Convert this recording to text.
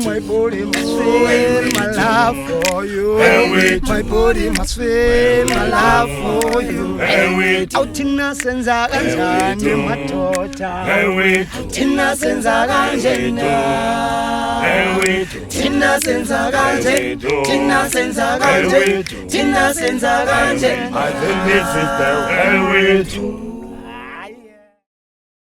My body must feel my love for you. My body must feel my love for you. Autina senza kanjani matota. Tina senza kanjena. Tina senza kanje. Tina senza kanje. Tina senza kanje. I think this is the way to.